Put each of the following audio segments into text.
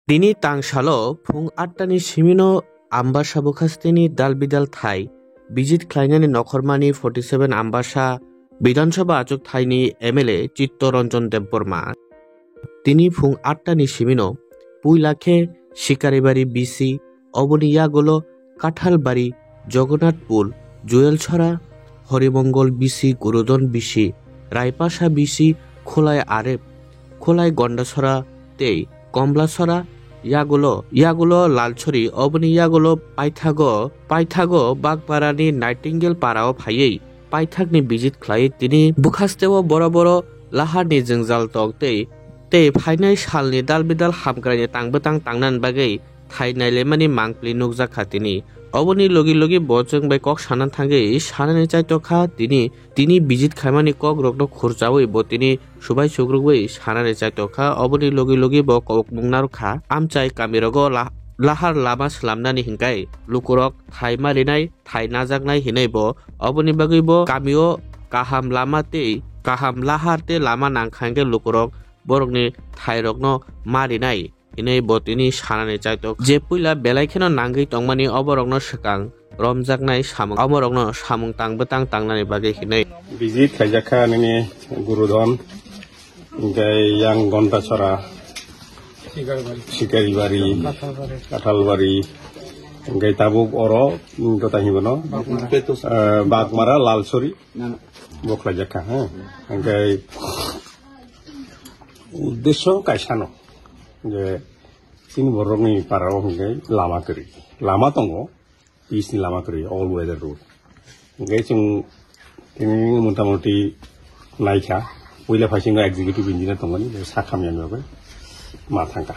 Dini tangsalo phung 8tani simino ambasa bukhastini dalbidal thai bijit khlainani nokhormani 47 ambasa বিধানসভা আচক থাইনি MLA Chittaranjan Debbarma তিনি ফুং 8টানি সিমিনো পুইলাখে শিকারিবাড়ি বিসি অবনিয়াগোলো কাঁঠালবাড়ি জগন্নাথপুর জুয়েলছড়া হরিমঙ্গল বিসি গুরুদন বিসি রায়পাশা বিসি খোলায় আরেপ খোলায় গন্ডাছড়া তেই কমলাছড়া ইয়াগুলো লালছড়ি অবনিয়াগুলো পাইথাগো বাগপাড়ানি নাইটিঙ্গেল পাড়াও ফাইयै পাইথাকনি বিজিত খ্লাই তিনি বুখাস্তেও বড় বড় লাহারনি জংজাল তক tei phainai salni dalbidal hamkraini tangbotang tangnan bagai thainai lemani mangpli nukjak tini oboni logi bojong bai kok sanan thangei sanani chaitokha tini bijit khaimani kok rokno khurjawi bo tini subai sugrugbai sanani chaitokha oboni logi bo kok mungnarokha amchai kamirogo lahar lama slamnani hingkai lukurok thai marinai thai najaknai hinai bo oboni bagai bo kamio kaham lahar te lama nangkhangke lukurok borokni thairokno marinai hinai bo tini sanani chaitok je puila belaikheno nangui tongmani oborokno swkang romjaknai samung oborokno samung tangbotang tangnani bagai hinai visit khaijakha nini gurudon gai yang gondachora শিকারিবাড়ি Kanthalbari gai tabuk oro dotahibono bagmara lalsori bokhlajakha gai উদ্দেশ্য কাইসানো যে চিনি বরংনি পারাও হঙ্গে লামা করি লামা দङ পিসনি লামা করি all weather road হঙ্গে जों তিনি মোটামুটি নাইখা পয়লা ফাইসিং executive engineer দङনি সাখামিয়াन बाबो मा थांगा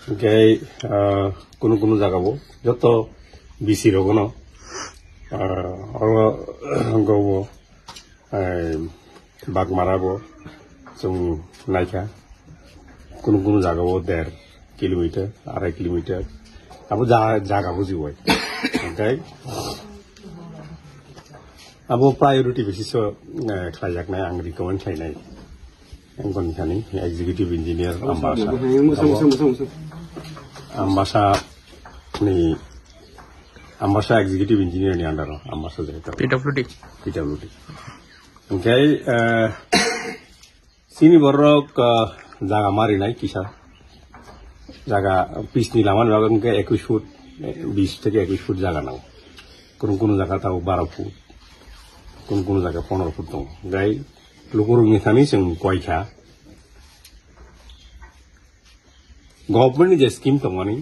হঙ্গে কোনো জায়গাবো যত বিসি রগনো হঙ্গবো বাগমারাবো जों नायखा কোনো জায়গাও 1.5 কিলোমিটার 2.5 কিলোমিটার আবো জায়গা বুঝিবই ओमफ्राय আবো প্রায়োরিটি বেসিস খাইjakनाय आं रिकमेन्ड खालायनाय गनखानि एग्जीक्यूटिव इंजीनियर आम्बासा एग्जीक्यूटिव इंजीनियर नि आन्डाराव आम्बासा जायगायाव पिडब्लिउडी ओमफ्राय Sini borok jaga marinai kisa jaga pisni laman bagan ke 21 foot 20 থেকে 21 ফুট জায়গা নাও কোন জায়গা তাও 12 ফুট কোন জায়গা 15 ফুট দং গাই লুকুরুনি থানি जों কয়খা গভর্নমেন্ট যে স্কিম দङনি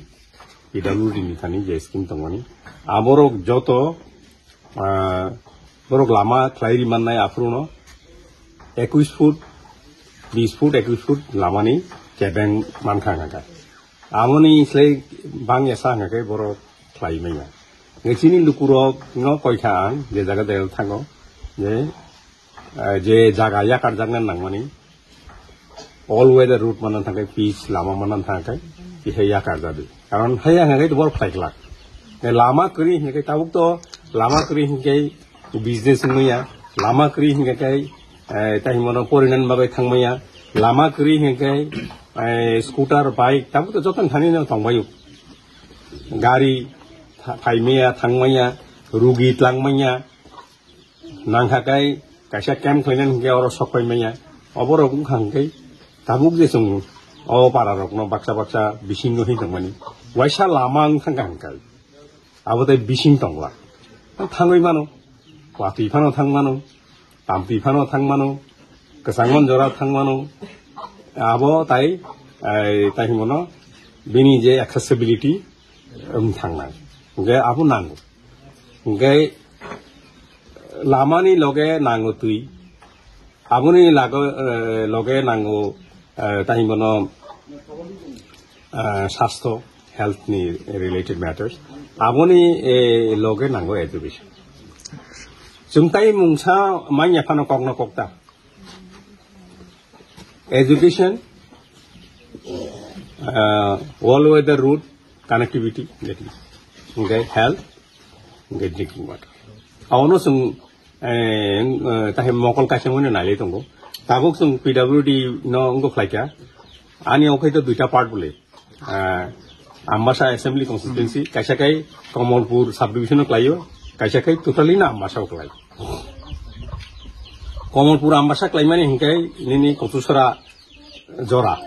পিডব্লিউডি नि থানি যে স্কিম দङনি আবরক যত বরক লামা ক্লাইরি মাননাই আফরুনো 21 ফুট 20 ফুট 21 ফুট লামানি কেবেং মানখাঙ্গা আমনি স্লাই বাং এসা হাঙ্গাকে বড় খ্লাইমাইয়া ngesini lukurok no koikha ang je jaga del thango je jaga ya karjangan nangmani all weather route manan thakai peace lama manan thakai he ya karjabi karon haya hangai to bor phaikla lama kri hingai tabuk to lama kri hingai business nuya lama kri hingai tahimono porinan bagai thangmaya lama kri hingai scooter bike tabuk to jotan thani na thangbayu gari थाइमेया थांमैया रुगी tlangmैया नांखाkai kaisa camp khainan hingke oro sokpaimaya oboro khangkai tabuk je जों o pararokno baksa bisingno hindongmani waisa lamang thangkai abotai bising tongla thangoi mano wati phano thangmano tampi phano thangmano kesangon jora thangmano abo tai tahimono bini je accessibility thangnai गे आबो नांगो गे लामानि लगे नांगो तुई आबोनि लगे नांगो ताहिमनो स्वास्थ्य हेल्थ नि रिलेटेड मैटर्स आबोनि लगे नांगो एजुकेशन जों ताइ मुंसा माइया फानो कगनो कक्ता education all weather route connectivity Okay, health, okay, drinking water. Awono sung tahe mokol kasih mana nali tunggu. Tabuk sung PWD no ungo khlaika Ani okay to duita part bole. Ambasha Assembly constituency, Kashakai, Kamalpur subdivision of Klayo, Kashakai totally na Ambasha of Klay. Kamalpur Ambasha Clayman Hinkai, Nini Kotusara Zora.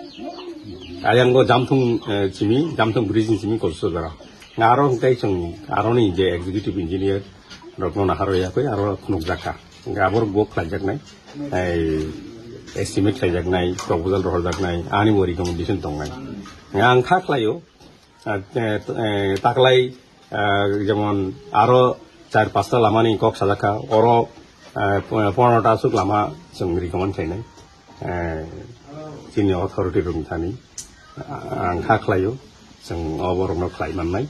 Ayango Jamtung Chimi, Jamtung Bridge in Chimi Kotusara. Aron Kaisung, Aroni, the executive engineer, Rokona Haroyako, Aro Nukzaka. Gabor Bok Lajaknai, estimate Lajaknai, proposal Rodagnai, any recommendation Tongai. Yang Kaklayo, Taklai, Jamon, Aro, Char Pasta Lamani, Kok Sadaka, Oro, Ponatasuk Lama, some recommend China, senior authority Rumtani, and Kaklayo, some over no Klaiman,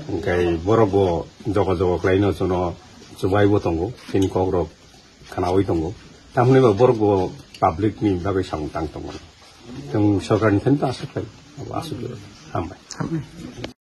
okay, Borobo, Jogazo, Klaino, Sono, Subai Tongo, Finicogro. Kanawi tongo, tamne ba borgo public ni bagai sang tang tongo, tong sokaran kenta asuk, hambai.